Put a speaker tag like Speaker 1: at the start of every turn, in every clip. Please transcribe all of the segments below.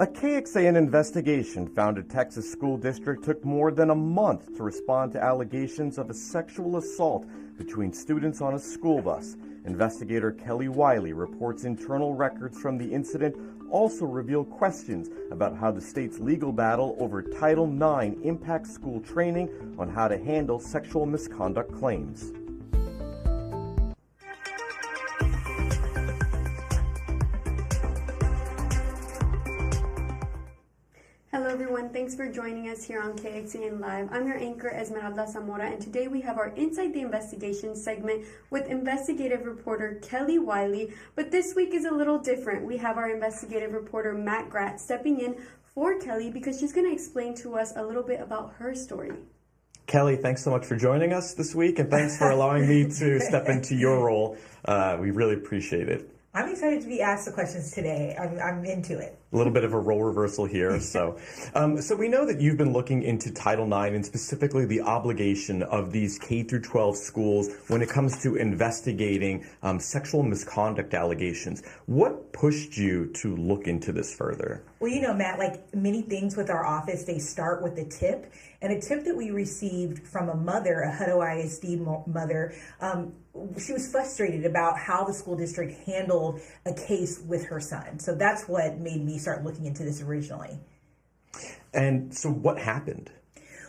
Speaker 1: A KXAN investigation found a Texas school district took more than a month to respond to allegations of a sexual assault between students on a school bus. Investigator Kelly Wiley reports internal records from the incident also reveal questions about how the state's legal battle over Title IX impacts school training on how to handle sexual misconduct claims.
Speaker 2: Hello everyone, thanks for joining us here on KXAN Live. I'm your anchor Esmeralda Zamora, and today we have our Inside the Investigation segment with investigative reporter Kelly Wiley. But this week is a little different. We have our investigative reporter Matt Gratt stepping in for Kelly because she's going to explain to us a little bit about her story.
Speaker 3: Kelly, thanks so much for joining us this week, and thanks for allowing me to step into your role. We really appreciate it.
Speaker 4: I'm excited to be asked the questions today. I'm into it.
Speaker 3: A little bit of a role reversal here. So we know that you've been looking into Title IX and specifically the obligation of these K-12 schools when it comes to investigating sexual misconduct allegations. What pushed you to look into this further?
Speaker 4: Well, you know, Matt, like many things with our office, they start with a tip. And a tip that we received from a mother, a Hutto ISD mother, she was frustrated about how the school district handled a case with her son. So that's what made me start looking into this originally.
Speaker 3: And so what happened?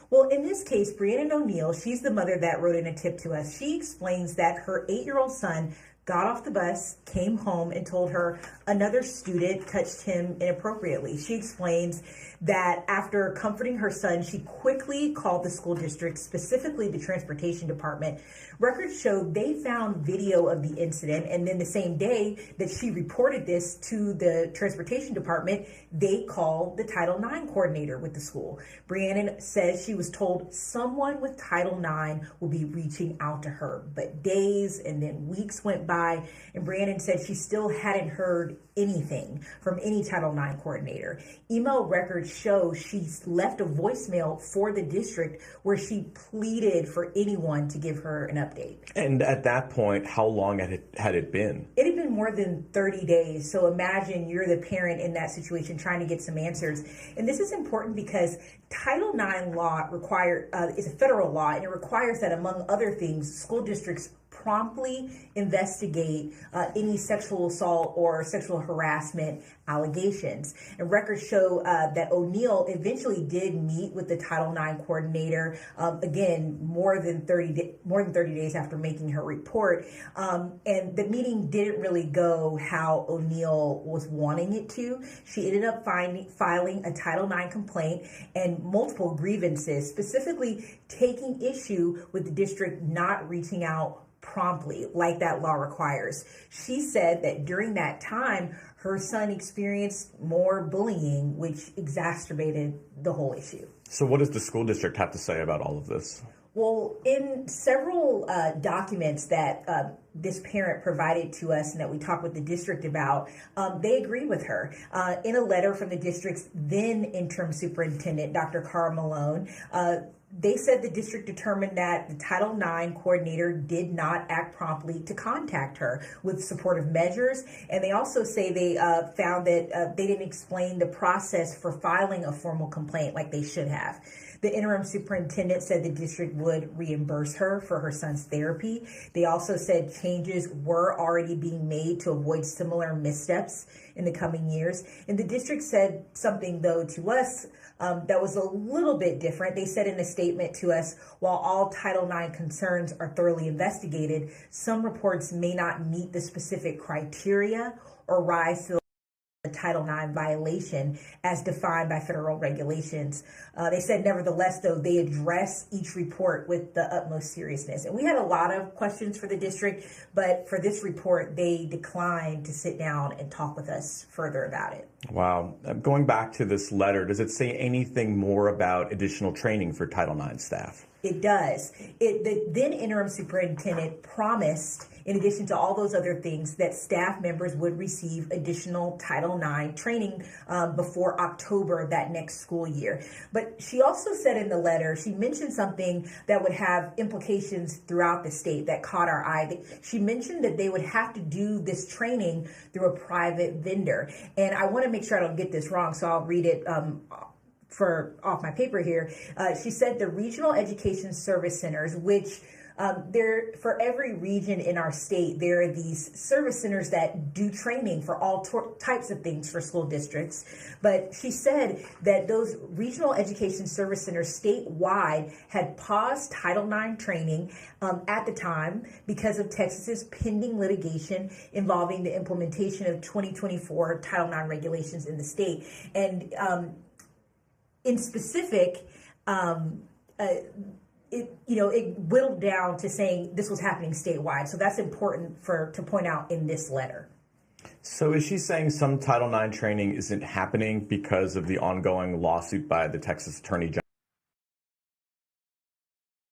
Speaker 4: Well, in this case, Brianna O'Neill, she's the mother that wrote in a tip to us. She explains that her 8-year-old son got off the bus, came home, and told her another student touched him inappropriately. She explains that after comforting her son, she quickly called the school district, specifically the transportation department. Records show they found video of the incident, and then the same day that she reported this to the transportation department, they called the Title IX coordinator with the school. Brianna says she was told someone with Title IX will be reaching out to her, but days and then weeks went by, and Brianna said she still hadn't heard anything from any Title IX coordinator. Email records show she left a voicemail for the district where she pleaded for anyone to give her an update.
Speaker 3: And at that point, how long had it been?
Speaker 4: It had been more than 30 days. So imagine you're the parent in that situation trying to get some answers. And this is important because Title IX law is a federal law, and it requires that, among other things, school districts promptly investigate any sexual assault or sexual harassment allegations. And records show that O'Neill eventually did meet with the Title IX coordinator, again, more than 30 days after making her report. And the meeting didn't really go how O'Neill was wanting it to. She ended up filing a Title IX complaint and multiple grievances, specifically taking issue with the district not reaching out promptly like that law requires. She said that during that time, her son experienced more bullying, which exacerbated the whole issue.
Speaker 3: So what does the school district have to say about all of this?
Speaker 4: Well, in several documents that this parent provided to us and that we talked with the district about, they agree with her. In a letter from the district's then interim superintendent, Dr. Carl Malone, they said the district determined that the Title IX coordinator did not act promptly to contact her with supportive measures. And they also say they found that they didn't explain the process for filing a formal complaint like they should have. The interim superintendent said the district would reimburse her for her son's therapy. They also said changes were already being made to avoid similar missteps in the coming years. And the district said something, though, to us that was a little bit different. They said in a statement statement to us, while all Title IX concerns are thoroughly investigated, some reports may not meet the specific criteria or rise to the Title IX violation as defined by federal regulations. They said, nevertheless, though, they address each report with the utmost seriousness. And we had a lot of questions for the district, but for this report, they declined to sit down and talk with us further about it.
Speaker 3: Wow. Going back to this letter, does it say anything more about additional training for Title IX staff?
Speaker 4: It does. The then interim superintendent promised, in addition to all those other things, that staff members would receive additional Title IX training before October of that next school year. But she also said in the letter, she mentioned something that would have implications throughout the state that caught our eye. She mentioned that they would have to do this training through a private vendor. And I want to make sure I don't get this wrong, so I'll read it off my paper here. She said the regional education service centers, which there for every region in our state, there are these service centers that do training for all types of things for school districts. But she said that those regional education service centers statewide had paused Title IX training at the time because of Texas's pending litigation involving the implementation of 2024 Title IX regulations in the state. And in specific, it whittled down to saying this was happening statewide. So that's important to point out in this letter.
Speaker 3: So is she saying some Title IX training isn't happening because of the ongoing lawsuit by the Texas Attorney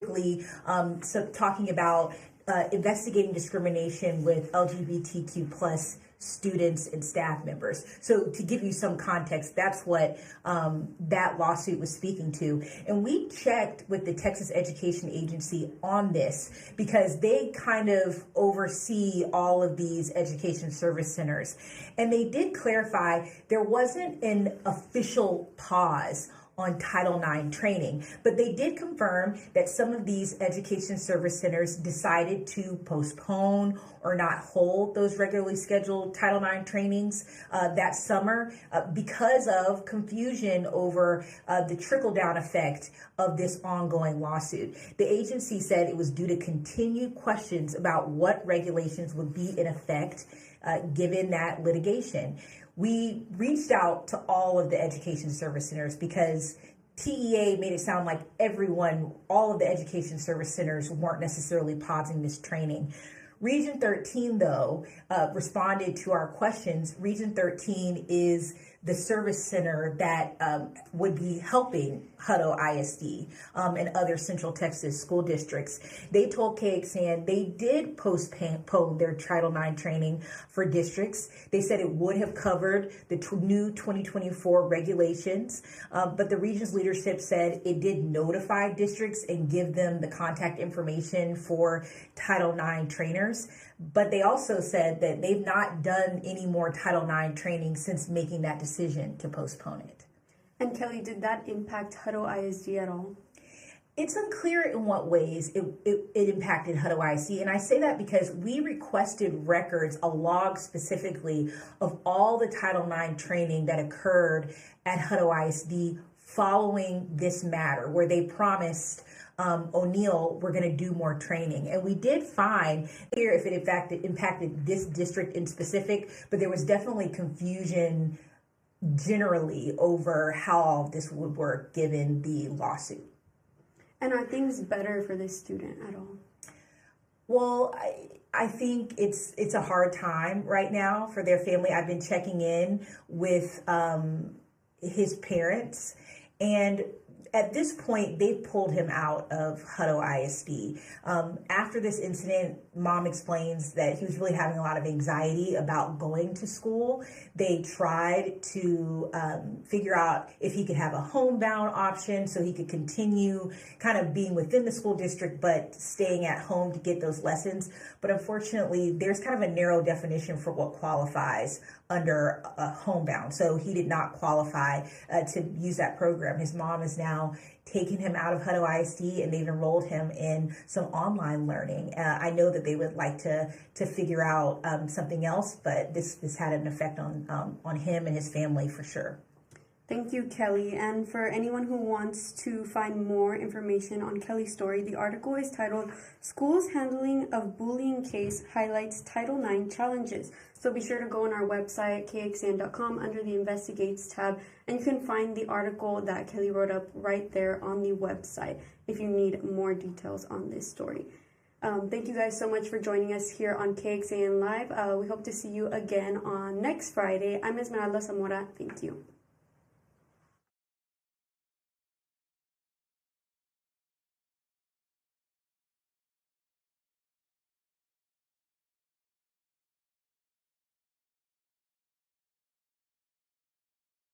Speaker 3: General?
Speaker 4: So talking about investigating discrimination with LGBTQ plus students and staff members. So to give you some context, that's what that lawsuit was speaking to. And we checked with the Texas Education Agency on this because they kind of oversee all of these education service centers. And they did clarify there wasn't an official pause on Title IX training, but they did confirm that some of these education service centers decided to postpone or not hold those regularly scheduled Title IX trainings that summer because of confusion over the trickle-down effect of this ongoing lawsuit. The agency said it was due to continued questions about what regulations would be in effect given that litigation. We reached out to all of the education service centers because TEA made it sound like all of the education service centers weren't necessarily pausing this training. Region 13, though, responded to our questions. Region 13 is the service center that would be helping Hutto ISD and other Central Texas school districts. They told KXAN they did postpone their Title IX training for districts. They said it would have covered the new 2024 regulations, but the region's leadership said it did notify districts and give them the contact information for Title IX trainers. But they also said that they've not done any more Title IX training since making that decision to postpone it.
Speaker 2: And Kelly, did that impact Hutto ISD at all?
Speaker 4: It's unclear in what ways it impacted Hutto ISD. And I say that because we requested records, a log specifically, of all the Title IX training that occurred at Hutto ISD following this matter, where they promised O'Neill, we're going to do more training. And we did find here if it in fact impacted this district in specific, but there was definitely confusion generally over how all of this would work given the lawsuit.
Speaker 2: And are things better for this student at all?
Speaker 4: Well, I think it's a hard time right now for their family. I've been checking in with his parents, and at this point, they've pulled him out of Hutto ISD. After this incident, Mom explains that he was really having a lot of anxiety about going to school. They tried to figure out if he could have a homebound option so he could continue kind of being within the school district but staying at home to get those lessons. But unfortunately, there's kind of a narrow definition for what qualifies under a homebound. So he did not qualify to use that program. His mom is now taking him out of Hutto ISD, and they've enrolled him in some online learning. I know that they would like to figure out something else, but this had an effect on him and his family for sure.
Speaker 2: Thank you, Kelly. And for anyone who wants to find more information on Kelly's story, the article is titled Schools Handling of Bullying Case Highlights Title IX Challenges. So be sure to go on our website, kxan.com, under the Investigates tab, and you can find the article that Kelly wrote up right there on the website if you need more details on this story. Thank you guys so much for joining us here on KXAN Live. We hope to see you again on next Friday. I'm Esmeralda Zamora. Thank you.